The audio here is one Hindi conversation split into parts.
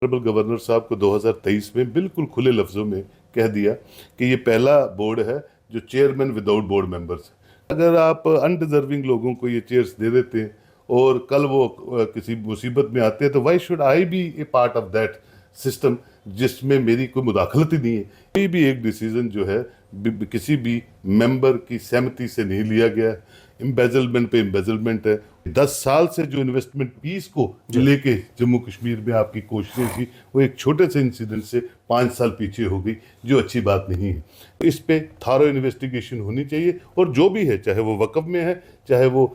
ऑनरेबल गवर्नर साहब को 2023 में बिल्कुल खुले लफ्जों में कह दिया कि ये पहला बोर्ड है जो चेयरमैन विदाउट बोर्ड मेंबर्स है। अगर आप अनडिजर्विंग लोगों को ये चेयर्स दे देते हैं और कल वो किसी मुसीबत में आते हैं, तो why should I be a part of that system जिसमें मेरी कोई मुदाखलत ही नहीं है। कोई भी एक डिसीजन जो है किसी भी मेंबर की सहमति से नहीं लिया गया। एम्बेजलमेंट पे एम्बेजलमेंट है। 10 साल से जो इन्वेस्टमेंट पीस को लेके जम्मू कश्मीर में आपकी कोशिशें थी, वो एक छोटे से इंसिडेंट से 5 साल पीछे हो गई, जो अच्छी बात नहीं है। इस पे थारो इन्वेस्टिगेशन होनी चाहिए और जो भी है, चाहे वो वक्फ में है, चाहे वो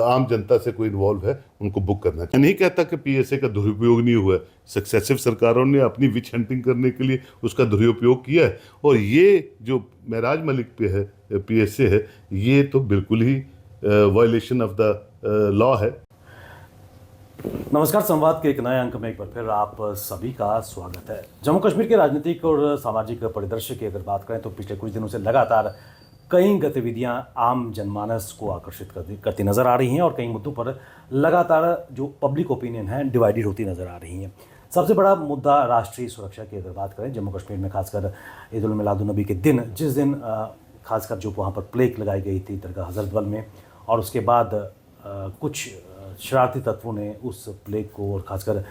आम जनता से कोई इन्वॉल्व है, उनको बुक करना चाहिए। मैं नहीं कहता कि पीएसए का दुरुपयोग नहीं हुआ है। सक्सेसिव सरकारों ने अपनी विच हंटिंग करने के लिए उसका दुरुपयोग किया है, और ये जो महराज मलिक पे है पीएसए है, ये तो बिल्कुल ही वायलेशन ऑफ द लॉ है। नमस्कार, संवाद के एक नए अंक में एक बार फिर आप सभी का स्वागत है। जम्मू कश्मीर के राजनीतिक और सामाजिक परिदृश्य की अगर बात करें तो पिछले कुछ दिनों से लगातार कई गतिविधियां आम जनमानस को आकर्षित करती नजर आ रही हैं और कई मुद्दों पर लगातार जो पब्लिक ओपिनियन है डिवाइडेड होती नजर आ रही हैं। सबसे बड़ा मुद्दा राष्ट्रीय सुरक्षा की अगर बात करें, जम्मू कश्मीर में खासकर ईद उल मिलादुन्नबी के दिन, जिस दिन खासकर जो वहाँ पर प्लेग लगाई गई थी दरगाह हजरतबल में, और उसके बाद कुछ शरारती तत्वों ने उस प्लेग को और खासकर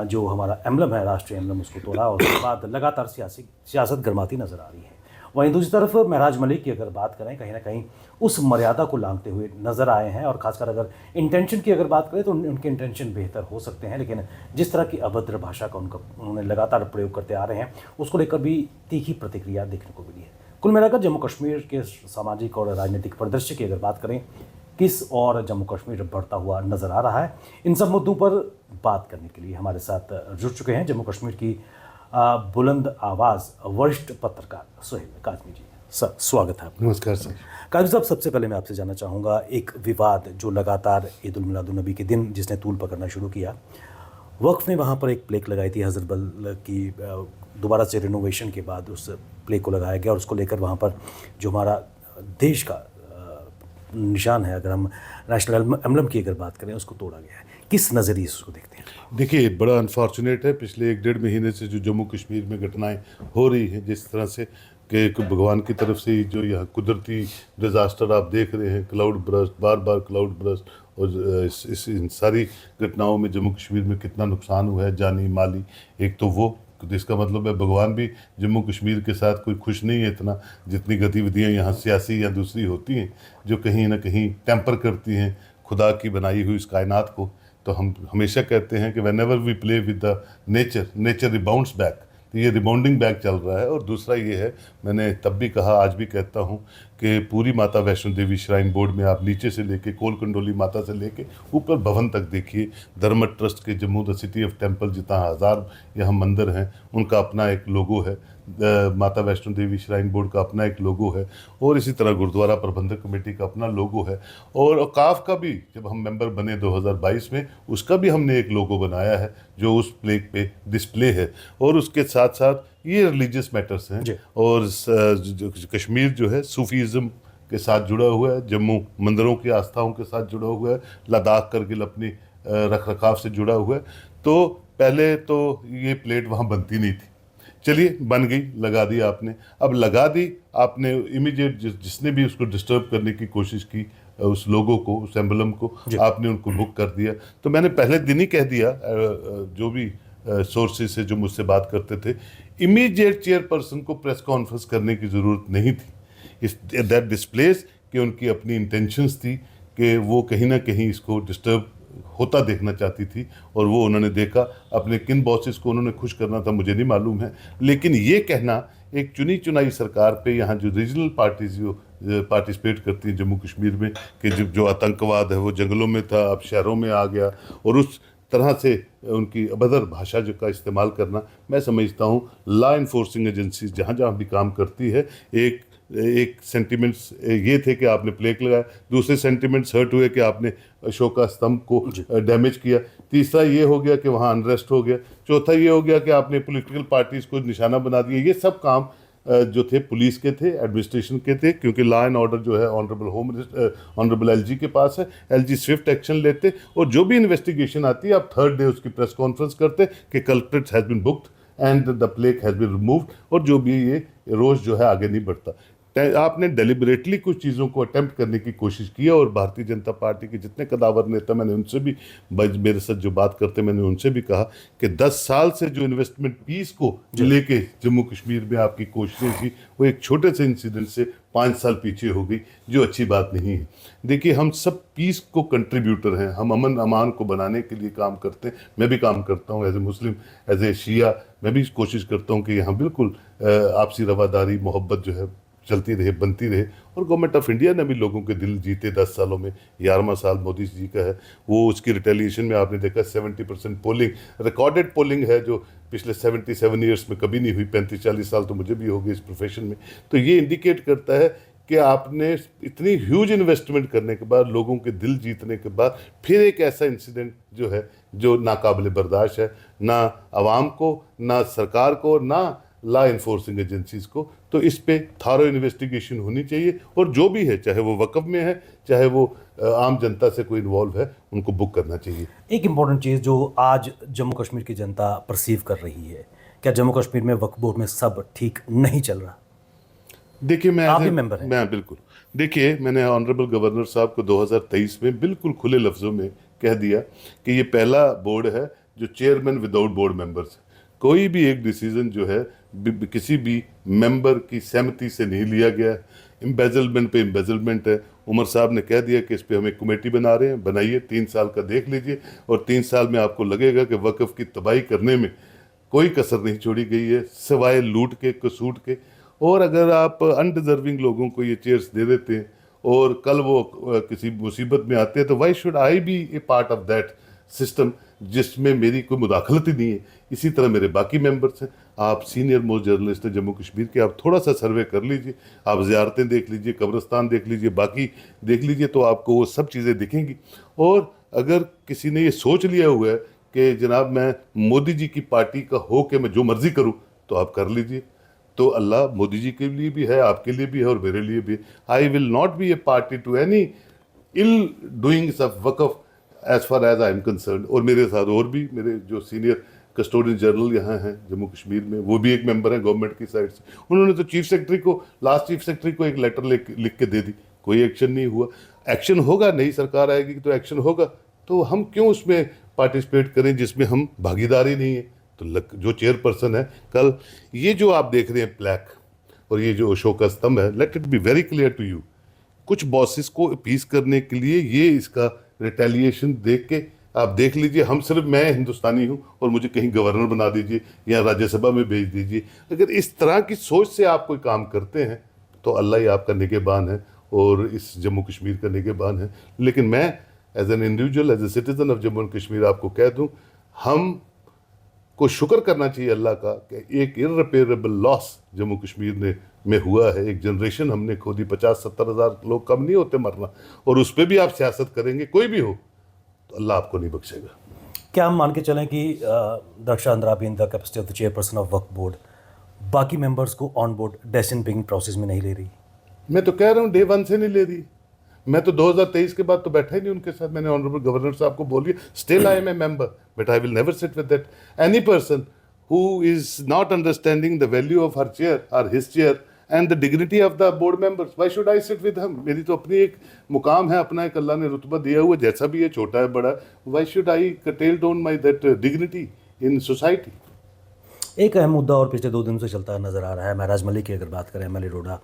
जो हमारा एम्बलम है, राष्ट्रीय एम्बलम, उसको तोड़ा, और उसके बाद लगातार सियासत गर्माती नज़र आ रही है। वहीं दूसरी तरफ महराज मलिक की अगर बात करें, कहीं ना कहीं उस मर्यादा को लांघते हुए नज़र आए हैं, और खासकर अगर इंटेंशन की अगर बात करें तो उनके इंटेंशन बेहतर हो सकते हैं, लेकिन जिस तरह की अभद्र भाषा का उन्होंने लगातार प्रयोग करते आ रहे हैं, उसको लेकर भी तीखी प्रतिक्रिया देखने को मिली है। कुल मिलाकर जम्मू कश्मीर के सामाजिक और राजनीतिक परिदृश्य की अगर बात करें, किस और जम्मू कश्मीर बढ़ता हुआ नजर आ रहा है, इन सब मुद्दों पर बात करने के लिए हमारे साथ जुड़ चुके हैं जम्मू कश्मीर की बुलंद आवाज़ वरिष्ठ पत्रकार सुहेल काजमी जी। सर, स्वागत है आपका। नमस्कार सर। काजमी साहब, सबसे पहले मैं आपसे जानना चाहूँगा, एक विवाद जो लगातार ईद उल मिलादुन्नबी के दिन जिसने तूल पकड़ना शुरू किया, वक्फ ने वहाँ पर एक प्लेक लगाई थी हजरतबल की, दोबारा से रिनोवेशन के बाद उस प्लेक को लगाया गया, और उसको लेकर वहाँ पर जो हमारा देश का निशान है, अगर हम नेशनल एम्बलम की अगर बात करें, उसको तोड़ा गया है। किस नज़रिए से उसको देखते हैं? देखिए, बड़ा अनफॉर्चुनेट है, पिछले 1-1.5 महीने से जो जम्मू कश्मीर में घटनाएं हो रही हैं, जिस तरह से कि भगवान की तरफ से जो यहाँ कुदरती डिज़ास्टर आप देख रहे हैं, क्लाउड बर्स्ट, बार बार क्लाउड बर्स्ट, और इन सारी घटनाओं में जम्मू कश्मीर में कितना नुकसान हुआ है, जानी माली। एक तो वो, इसका मतलब है भगवान भी जम्मू कश्मीर के साथ कोई खुश नहीं है इतना, जितनी गतिविधियां यहाँ सियासी या दूसरी होती हैं जो कहीं ना कहीं टेम्पर करती हैं खुदा की बनाई हुई इस कायनात को। तो हम हमेशा कहते हैं कि whenever we play with the nature, nature rebounds back. तो ये रिबाउंडिंग बैक चल रहा है। और दूसरा ये है, मैंने तब भी कहा, आज भी कहता हूँ कि पूरी माता वैष्णो देवी श्राइन बोर्ड में आप नीचे से लेके कोल कंडोली माता से लेके ऊपर भवन तक देखिए, धर्मट ट्रस्ट के Jammu the city of temple, जितना 1000 यहाँ मंदिर हैं, उनका अपना एक लोगो है। माता वैष्णो देवी श्राइन बोर्ड का अपना एक लोगो है, और इसी तरह गुरुद्वारा प्रबंधक कमेटी का अपना लोगो है, और औकाफ का भी जब हम मेंबर बने 2022 में, उसका भी हमने एक लोगो बनाया है जो उस प्लेग पे डिस्प्ले है। और उसके साथ साथ ये रिलीजियस मैटर्स हैं, और कश्मीर जो है सूफीज़म के साथ जुड़ा हुआ है, जम्मू मंदिरों की आस्थाओं के साथ जुड़ा हुआ है, लद्दाख करगिल अपनी रख रखाव से जुड़ा हुआ है। तो पहले तो ये प्लेट वहाँ बनती नहीं थी, चलिए बन गई, लगा दी आपने। अब लगा दी आपने, इमीडिएट जिसने भी उसको डिस्टर्ब करने की कोशिश की, उस लोगों को, उस एम्बलम को, आपने उनको बुक कर दिया। तो मैंने पहले दिन ही कह दिया, जो भी सोर्सेज से जो मुझसे बात करते थे, इमीडिएट चेयरपर्सन को प्रेस कॉन्फ्रेंस करने की ज़रूरत नहीं थी। दैट डिस्प्लेस कि उनकी अपनी इंटेंशंस थी कि वो कहीं ना कहीं इसको डिस्टर्ब होता देखना चाहती थी, और वो उन्होंने देखा। अपने किन बॉसेस को उन्होंने खुश करना था मुझे नहीं मालूम है, लेकिन ये कहना एक चुनी चुनाई सरकार पे, यहाँ जो रीजनल पार्टीज जो पार्टिसिपेट करती हैं जम्मू कश्मीर में, कि जो आतंकवाद है वो जंगलों में था, अब शहरों में आ गया, और उस तरह से उनकी अभद्र भाषा जो का इस्तेमाल करना, मैं समझता हूँ लॉ इन्फोर्सिंग एजेंसीज जहाँ जहाँ भी काम करती है, एक सेंटिमेंट्स ये थे कि आपने प्लेग लगाया, दूसरे सेंटिमेंट्स हर्ट हुए कि आपने अशोका स्तंभ को डैमेज किया, तीसरा ये हो गया कि वहाँ अनरेस्ट हो गया, चौथा ये हो गया कि आपने पॉलिटिकल पार्टीज़ को निशाना बना दिया। ये सब काम जो थे पुलिस के थे, एडमिनिस्ट्रेशन के थे, क्योंकि लॉ एंड ऑर्डर जो है ऑनरेबल एलजी के पास है। एलजी स्विफ्ट एक्शन लेते और जो भी इन्वेस्टिगेशन आती है आप थर्ड डे उसकी प्रेस कॉन्फ्रेंस करते कि culprit has been booked and the plaque has been removed, और जो भी ये रोष जो है आगे नहीं बढ़ता। आपने डेलिबरेटली कुछ चीज़ों को अटेम्प्ट करने की कोशिश की है, और भारतीय जनता पार्टी के जितने कदावर नेता मैंने उनसे भी, मेरे साथ जो बात करते मैंने उनसे भी कहा कि 10 साल से जो इन्वेस्टमेंट पीस को लेके जम्मू कश्मीर में आपकी कोशिशें थी वो एक छोटे से इंसिडेंट से 5 साल पीछे हो गई, जो अच्छी बात नहीं है। देखिए, हम सब पीस को कंट्रीब्यूटर हैं, हम अमन अमान को बनाने के लिए काम करते हैं। मैं भी काम करता हूँ as a Muslim, as a शिया, मैं भी कोशिश करता हूँ कि यहाँ बिल्कुल आपसी रवादारी मोहब्बत जो है चलती रहे, बनती रहे। और गवर्नमेंट ऑफ इंडिया ने भी लोगों के दिल जीते 10 सालों में। 11वां साल मोदी जी का है, वो उसकी रिटेलिएशन में आपने देखा 70% पोलिंग, रिकॉर्डेड पोलिंग है, जो पिछले 77 ईयर्स में कभी नहीं हुई। 35-40 साल तो मुझे भी हो गए इस प्रोफेशन में। तो ये इंडिकेट करता है कि आपने इतनी ह्यूज इन्वेस्टमेंट करने के बाद, लोगों के दिल जीतने के बाद, फिर एक ऐसा इंसिडेंट जो है जो नाकाबिले बर्दाश्त है, ना आवाम को, ना सरकार को, ना लॉ इन्फोर्सिंग एजेंसीज को। तो इस पे थारो इन्वेस्टिगेशन होनी चाहिए, और जो भी है, चाहे वो वक्फ में है, चाहे वो आम जनता से कोई इन्वॉल्व है, उनको बुक करना चाहिए। एक इम्पॉर्टेंट चीज़ जो आज जम्मू कश्मीर की जनता परसीव कर रही है, क्या जम्मू कश्मीर में वक्फ बोर्ड में सब ठीक नहीं चल रहा? देखिए, आप भी मेंबर हैं। मैं बिल्कुल, देखिए, मैंने ऑनरेबल गवर्नर साहब को 2023 में बिल्कुल खुले लफ्ज़ों में कह दिया कि ये पहला बोर्ड है जो चेयरमैन विदाउट बोर्ड मेंबर्स है। कोई भी एक डिसीजन जो है किसी भी मेंबर की सहमति से नहीं लिया गया। एम्बेजलमेंट पे एम्बेजलमेंट है। उमर साहब ने कह दिया कि इस पे हम एक कमेटी बना रहे हैं, बनाइए, 3 साल का देख लीजिए, और 3 साल में आपको लगेगा कि वक्फ की तबाही करने में कोई कसर नहीं छोड़ी गई है, सिवाय लूट के, कसूट के। और अगर आप अनडिजर्विंग लोगों को ये चेयर्स दे देते हैं और कल वो किसी मुसीबत में आते हैं, तो why should I be a part of that system जिसमें मेरी कोई मुदाखलत ही नहीं है। इसी तरह मेरे बाकी मेंबर्स हैं। आप सीनियर मोस्ट जर्नलिस्ट हैं जम्मू कश्मीर के, आप थोड़ा सा सर्वे कर लीजिए, आप ज़ियारतें देख लीजिए, कब्रिस्तान देख लीजिए, बाकी देख लीजिए, तो आपको वो सब चीज़ें दिखेंगी। और अगर किसी ने ये सोच लिया हुआ है कि जनाब मैं मोदी जी की पार्टी का हो के मैं जो मर्ज़ी करूँ, तो आप कर लीजिए। तो अल्लाह मोदी जी के लिए भी है, आपके लिए भी है, और मेरे लिए भी। I will not be a party to any ill doings of Waqf as far as I am concern. और मेरे साथ और भी मेरे जो सीनियर कस्टोडियन जनरल यहाँ हैं जम्मू कश्मीर में, वो भी एक मेंबर हैं गवर्नमेंट की साइड से। उन्होंने तो चीफ सेक्रेटरी को, लास्ट चीफ सेक्रेटरी को एक लेटर लिख के दे दी, कोई एक्शन नहीं हुआ। एक्शन होगा, नई सरकार आएगी तो एक्शन होगा, तो हम क्यों उसमें पार्टिसिपेट करें जिसमें हम भागीदारी नहीं है। तो जो चेयरपर्सन है, कल ये जो आप देख रहे हैं ब्लैक और ये जो अशोक का स्तंभ है, let it be very clear to you, कुछ बॉसेस को अपीस करने के लिए ये इसका रिटेलिएशन देख के आप देख लीजिए। हम सिर्फ, मैं हिंदुस्तानी हूँ और मुझे कहीं गवर्नर बना दीजिए या राज्यसभा में भेज दीजिए। अगर इस तरह की सोच से आप कोई काम करते हैं तो अल्लाह ही आपका निगहबान है और इस जम्मू कश्मीर का निगहबान है। लेकिन मैं as an individual, as a citizen of Jammu and Kashmir आपको कह दूँ, हम को शुक्र करना चाहिए अल्लाह का कि एक इररिपेयरेबल लॉस जम्मू कश्मीर में हुआ है। एक जनरेशन हमने खो दी। 50-70 हज़ार लोग कम नहीं होते मरना, और उस पर भी आप सियासत करेंगे, कोई भी हो, तो अल्लाह आपको नहीं बख्शेगा। क्या हम मान के चलें कि Daksha Andrabi in the capacity of the chairperson of Waqf board बाकी मेंबर्स को on board decision making process में नहीं ले रही? मैं तो कह रहा हूँ डे 1 से नहीं ले रही। मैं तो 2023 के बाद तो बैठा ही नहीं उनके साथ। मैंने ऑनरेबल गवर्नर साहब को बोल दिया, still I am a member, but I will never sit with that any person who is not understanding the value of her chair और his chair and the dignity of the board members. Why should I sit with him? मेरी तो अपनी एक मुकाम है, अपना एक अल्लाह ने रुतबा दिया हुआ, जैसा भी है, छोटा है बड़ा, why should I cartel down my that dignity in society? एक अहम मुद्दा और पिछले 2 दिन से चलता नज़र आ रहा है, महराज मलिक की अगर बात करें, एमएलए डोडा,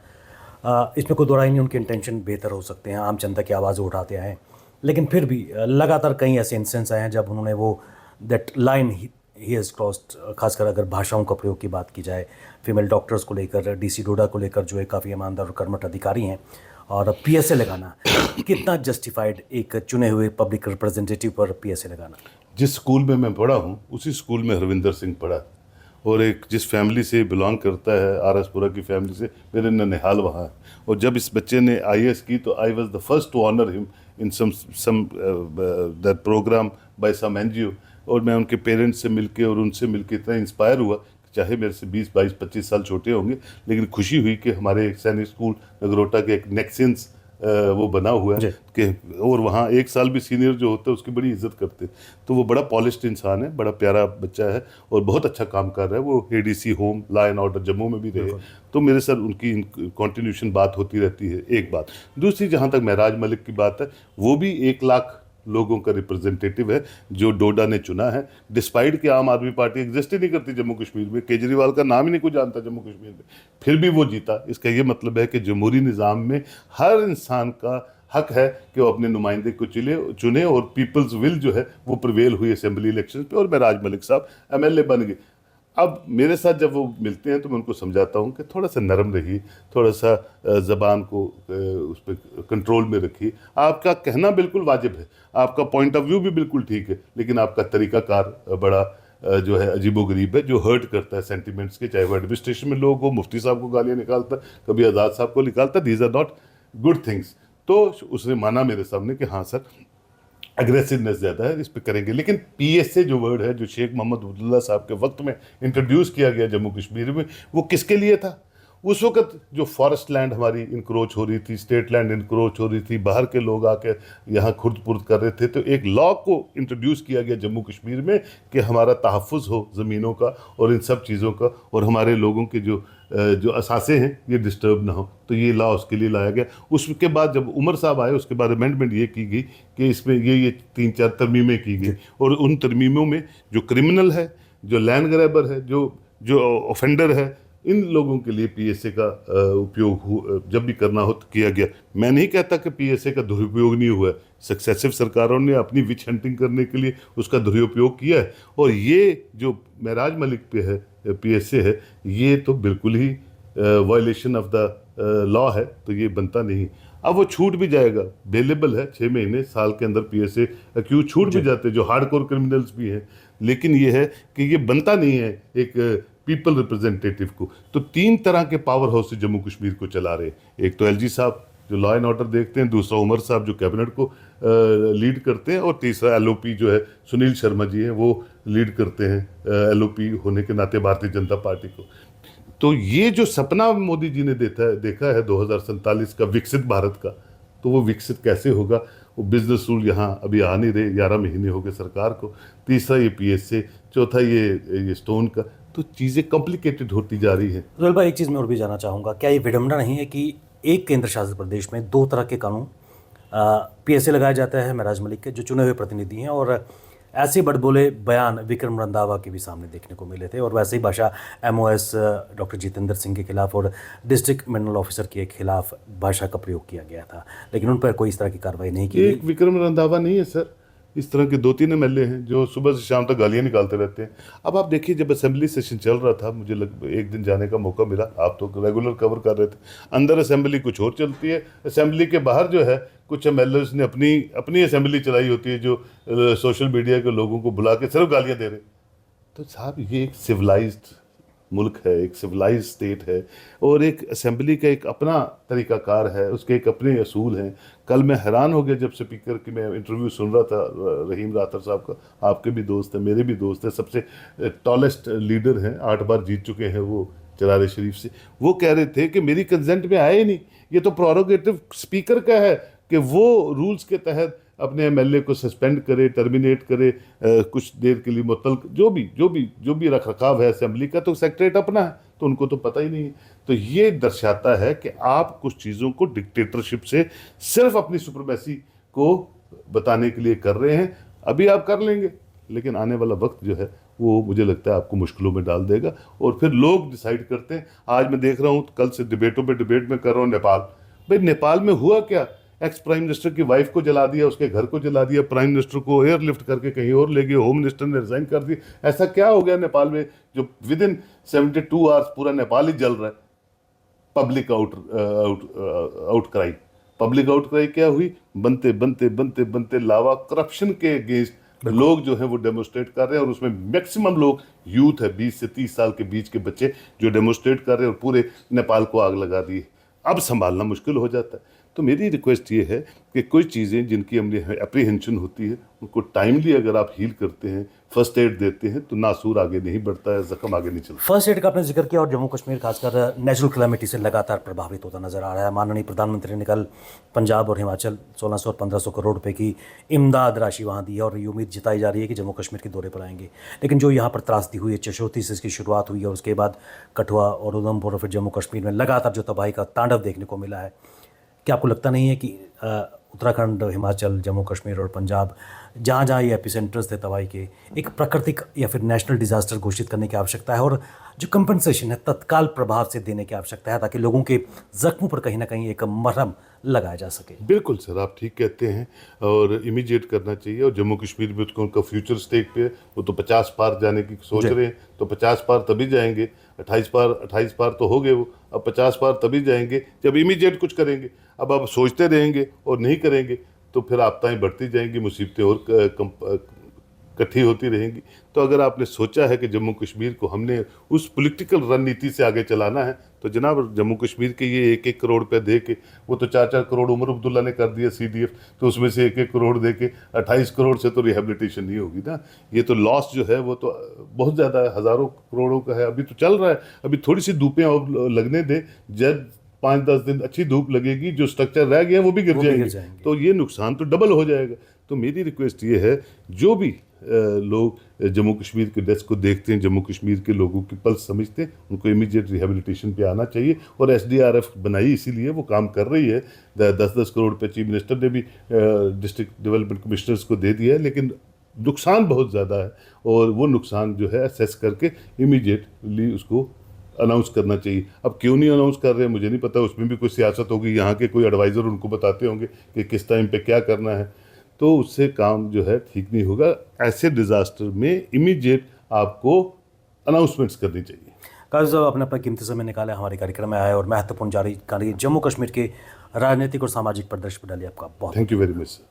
इसमें कोई दोहराई नहीं, उनके इंटेंशन बेहतर हो सकते हैं, आम जनता की आवाज़ उठाते हैं, लेकिन फिर भी लगातार कई ऐसे इंसिडेंट्स आए हैं जब उन्होंने वो that line he has crossed, खासकर अगर भाषाओं का प्रयोग की बात की जाए, फीमेल डॉक्टर्स को लेकर, डीसी डोडा को लेकर, जो एक काफ़ी ईमानदार और कर्मठ अधिकारी हैं, और पीएसए लगाना कितना जस्टिफाइड, एक चुने हुए पब्लिक रिप्रेजेंटेटिव पर पीएसए लगाना? जिस स्कूल में मैं पढ़ा हूँ उसी स्कूल में हरविंदर सिंह पढ़ा, और एक जिस फैमिली से बिलोंग करता है, आरएसपुरा की फैमिली से, मेरे ननिहाल वहाँ है। और जब इस बच्चे ने आईएएस की तो I was the first to honour him in some that programme by some NGO. और मैं उनके पेरेंट्स से मिलके और उनसे मिलके इतना इंस्पायर हुआ, चाहे मेरे से 20, 22, 25 साल छोटे होंगे, लेकिन खुशी हुई कि हमारे एक सैनिक स्कूल नगरोटा के एक नेक्सेंस वो बना हुआ है कि, और वहाँ 1 साल भी सीनियर जो होता है उसकी बड़ी इज्जत करते हैं। तो वो बड़ा पॉलिश्ड इंसान है, बड़ा प्यारा बच्चा है और बहुत अच्छा काम कर रहा है। वो ADC home law and order Jammu में भी रहे, तो मेरे सर उनकी कंटिन्यूशन बात होती रहती है। एक बात। दूसरी, जहाँ तक महराज मलिक की बात है, वो भी 1 लाख लोगों का रिप्रेजेंटेटिव है जो डोडा ने चुना है, डिस्पाइट कि आम आदमी पार्टी एग्जिस्ट ही नहीं करती जम्मू कश्मीर में, केजरीवाल का नाम ही नहीं कोई जानता जम्मू कश्मीर में, फिर भी वो जीता। इसका ये मतलब है कि जमहूरी निज़ाम में हर इंसान का हक है कि वो अपने नुमाइंदे को चुने और पीपल्स विल जो है वो प्रिवेल हुई असेंबली इलेक्शन पे और महराज मलिक साहब MLA बन गए। अब मेरे साथ जब वो मिलते हैं तो मैं उनको समझाता हूँ कि थोड़ा सा नरम रहिए, थोड़ा सा ज़बान को उस पर कंट्रोल में रखिए। आपका कहना बिल्कुल वाजिब है, आपका पॉइंट ऑफ व्यू भी बिल्कुल ठीक है, लेकिन आपका तरीक़ाकार बड़ा जो है अजीबोगरीब है, जो हर्ट करता है सेंटिमेंट्स के। चाहे वो एडमिनिस्ट्रेशन में लोग हो, मुफ्ती साहब को गालियाँ निकालता, कभी आज़ाद साहब को निकालता, these are not good things. तो उसने माना मेरे सामने कि हाँ सर, एग्रेसिवनेस ज़्यादा है, इस पे करेंगे। लेकिन PSA जो वर्ड है, जो शेख मोहम्मद अब्दुल्ला साहब के वक्त में इंट्रोड्यूस किया गया जम्मू कश्मीर में, वो किसके लिए था? उस वक्त जो फॉरेस्ट लैंड हमारी इंक्रोच हो रही थी, स्टेट लैंड इंक्रोच हो रही थी, बाहर के लोग आके यहाँ खुर्द पुर्द कर रहे थे, तो एक लॉ को इंट्रोड्यूस किया गया जम्मू कश्मीर में कि हमारा तहफ़्फ़ुज़ हो ज़मीनों का और इन सब चीज़ों का, और हमारे लोगों के जो असासे हैं ये डिस्टर्ब ना हो। तो ये लॉ उसके लिए लाया गया। उसके बाद जब उमर साहब आए, उसके बाद अमेंडमेंट ये की गई कि इसमें ये 3-4 तरमीमें की गई, और उन तरमीमों में जो क्रिमिनल है, जो लैंड ग्रैबर है, जो ऑफेंडर है, इन लोगों के लिए PSA का उपयोग जब भी करना हो तो किया गया। मैं नहीं कहता कि PSA का दुरुपयोग नहीं हुआ है, सक्सेसिव सरकारों ने अपनी विच हंटिंग करने के लिए उसका दुरुपयोग किया है, और ये जो महराज मलिक पे है PSA है, ये तो बिल्कुल ही वायलेशन ऑफ द लॉ है, तो ये बनता नहीं। अब वो छूट भी जाएगा, बेलेबल है, 6 महीने साल के अंदर PSA अक्यूज छूट भी जाते हैं, जो हार्डकोर क्रिमिनल्स भी हैं। लेकिन ये है कि ये बनता नहीं है एक पीपल रिप्रेजेंटेटिव को। तो 3 तरह के पावर हाउस जम्मू कश्मीर को चला रहे हैं। एक तो LG साहब जो लॉ एंड ऑर्डर देखते हैं, दूसरा उमर साहब जो कैबिनेट को लीड करते हैं, और तीसरा LOP जो है सुनील शर्मा जी हैं, वो लीड करते हैं LOP होने के नाते भारतीय जनता पार्टी को। तो ये जो सपना मोदी जी ने देखा है 2047 का विकसित भारत का, तो वो विकसित कैसे होगा? वो बिजनेस रूल यहाँ अभी आ नहीं रहे, 11 महीने हो गए सरकार को। तीसरा ये PSA, चौथा ये स्टोन का, तो चीज़ें कॉम्प्लिकेटेड होती जा रही हैं। सुहेल भाई, एक चीज़ मैं और भी जानना चाहूँगा, क्या ये विडंबना नहीं है कि एक केंद्र शासित प्रदेश में 2 तरह के कानून PSA लगाया जाता है महराज मलिक के जो चुने हुए प्रतिनिधि हैं, और ऐसे बड़बोले बयान विक्रम रंधावा के भी सामने देखने को मिले थे, और वैसे ही भाषा MOS डॉक्टर जितेंद्र सिंह के खिलाफ और डिस्ट्रिक्ट मिनरल ऑफिसर के खिलाफ भाषा का प्रयोग किया गया था, लेकिन उन पर कोई इस तरह की कार्रवाई नहीं की गई। एक विक्रम रंधावा नहीं है सर, इस तरह के 2-3 MLA हैं जो सुबह से शाम तक गालियाँ निकालते रहते हैं। अब आप देखिए, जब असेंबली सेशन चल रहा था, मुझे एक दिन जाने का मौका मिला, आप तो रेगुलर कवर कर रहे थे, अंदर असेंबली कुछ और चलती है, असेंबली के बाहर जो है कुछ MLAs ने अपनी असेंबली चलाई होती है, जो सोशल मीडिया के लोगों को बुला के सिर्फ गालियाँ दे रहे। तो साहब, ये एक सिविलाइज्ड मुल्क है, एक सिविलाइज स्टेट है, और एक असेंबली का एक अपना तरीक़ाकार है, उसके एक अपने असूल हैं। कल मैं हैरान हो गया जब स्पीकर की मैं इंटरव्यू सुन रहा था रहीम राथर साहब का, आपके भी दोस्त हैं, मेरे भी दोस्त हैं, सबसे टॉलेस्ट लीडर हैं, 8 बार जीत चुके हैं वो चरारे शरीफ से। वो कह रहे थे कि मेरी कंसेंट में आए ही नहीं, ये तो प्रोरोगेटिव स्पीकर का है कि वो रूल्स के तहत अपने MLA को सस्पेंड करे, टर्मिनेट करे, कुछ देर के लिए मुअत्तल, जो भी रख रखाव है असेंबली का, तो सेक्रेटरीट अपना है, तो उनको तो पता ही नहीं है। तो ये दर्शाता है कि आप कुछ चीज़ों को डिक्टेटरशिप से सिर्फ अपनी सुपरमेसी को बताने के लिए कर रहे हैं। अभी आप कर लेंगे, लेकिन आने वाला वक्त जो है वो मुझे लगता है आपको मुश्किलों में डाल देगा, और फिर लोग डिसाइड करते हैं। आज मैं देख रहा हूँ, कल से डिबेटों पे डिबेट में कर रहा हूँ नेपाल। भाई, नेपाल में हुआ क्या? एक्स प्राइम मिनिस्टर की वाइफ को जला दिया, उसके घर को जला दिया, प्राइम मिनिस्टर को एयरलिफ्ट करके कहीं और ले गए, होम मिनिस्टर ने रिजाइन कर दिया। ऐसा क्या हो गया नेपाल में जो विद इन 72 आवर्स पूरा नेपाल ही जल रहा है? Public outcry. पब्लिक आउटक्राई क्या हुई? बनते बनते बनते बनते लावा करप्शन के अगेंस्ट लोग जो है वो डेमोस्ट्रेट कर रहे हैं, और उसमें मैक्सिमम लोग यूथ है, 20 से 30 साल के बीच के बच्चे जो डेमोस्ट्रेट कर रहे हैं, और पूरे नेपाल को आग लगा दी। अब संभालना मुश्किल हो जाता है। तो मेरी रिक्वेस्ट ये है कि कोई चीज़ें जिनकी हमने अप्रीहेंशन होती है उनको टाइमली अगर आप हील करते हैं, फर्स्ट एड देते हैं, तो नासूर आगे नहीं बढ़ता है, जख्म आगे नहीं चलता। फर्स्ट एड का आपने जिक्र किया और जम्मू कश्मीर खासकर नेचुरल क्लैमिटी से लगातार प्रभावित होता नजर आ रहा है। माननीय प्रधानमंत्री ने कल पंजाब और हिमाचल 1600 और 1500 करोड़ रुपए की इमदाद राशि वहाँ दी है और ये उम्मीद जताई जा रही है कि जम्मू कश्मीर के दौरे पर आएंगे। लेकिन जो यहाँ पर त्रासदी हुई है, चशोती से इसकी शुरुआत हुई है और उसके बाद कठुआ और उधमपुर और फिर जम्मू कश्मीर में लगातार जो तबाही का तांडव देखने को मिला है, क्या आपको लगता नहीं है कि उत्तराखंड, हिमाचल, जम्मू कश्मीर और पंजाब जहाँ जहाँ ये एपिसेंटर्स थे तबाही के, एक प्राकृतिक या फिर नेशनल डिजास्टर घोषित करने की आवश्यकता है और जो कंपनसेशन है तत्काल प्रभाव से देने की आवश्यकता है ताकि लोगों के जख्मों पर कहीं ना कहीं एक मरहम लगाया जा सके? बिल्कुल सर, आप ठीक कहते हैं और इमीडिएट करना चाहिए। और जम्मू कश्मीर में तो उनका फ्यूचर स्टेक पे है, वो तो 50 पार जाने की सोच रहे हैं, तो 50 पार तभी जाएंगे। 28 पार तो हो गए वो, अब 50 पार तभी जाएंगे जब इमीडिएट कुछ करेंगे। अब आप सोचते रहेंगे और नहीं करेंगे तो फिर आपदाएं बढ़ती जाएंगी, मुसीबतें और इकट्ठी होती रहेंगी। तो अगर आपने सोचा है कि जम्मू कश्मीर को हमने उस पॉलिटिकल रणनीति से आगे चलाना है, तो जनाब जम्मू कश्मीर के ये 1-1 करोड़ रुपये दे के, वो तो 4-4 करोड़ उमर अब्दुल्ला ने कर दिया CDF, तो उसमें से 1-1 करोड़ दे के 28 करोड़ से तो रिहेबिलिटेशन नहीं होगी ना। ये तो लॉस जो है वो तो बहुत ज़्यादा है, हज़ारों करोड़ों का है। अभी तो चल रहा है, अभी थोड़ी सी धूपें और लगने दे, जब 5-10 दिन अच्छी धूप लगेगी, जो स्ट्रक्चर रह गया वो भी गिर जाएंगे, तो ये नुकसान तो डबल हो जाएगा। तो मेरी रिक्वेस्ट ये है, जो भी लोग जम्मू कश्मीर के डेस्क को देखते हैं, जम्मू कश्मीर के लोगों की पल्स समझते हैं, उनको इमीडिएट रिहेबिलिटेशन पे आना चाहिए। और SDRF बनाई इसीलिए, वो काम कर रही है। 10-10 करोड़ रुपये चीफ मिनिस्टर ने भी डिस्ट्रिक्ट डेवलपमेंट कमिश्नर्स को दे दिया है, लेकिन नुकसान बहुत ज़्यादा है और वो नुकसान जो है असेस करके इमीडिएटली उसको अनाउंस करना चाहिए। अब क्यों नहीं अनाउंस कर रहे हैं मुझे नहीं पता, उसमें भी कोई सियासत होगी, यहाँ के कोई एडवाइज़र उनको बताते होंगे कि किस टाइम पे क्या करना है, तो उससे काम जो है ठीक नहीं होगा। ऐसे डिज़ास्टर में इमीडिएट आपको अनाउंसमेंट्स करनी चाहिए। काजी साहब, आपने अपना कीमती समय निकाला, हमारे कार्यक्रम में आए और महत्वपूर्ण जानकारी जम्मू कश्मीर के राजनीतिक और सामाजिक परिदृश्य पर डाली। आपका बहुत thank you very much sir.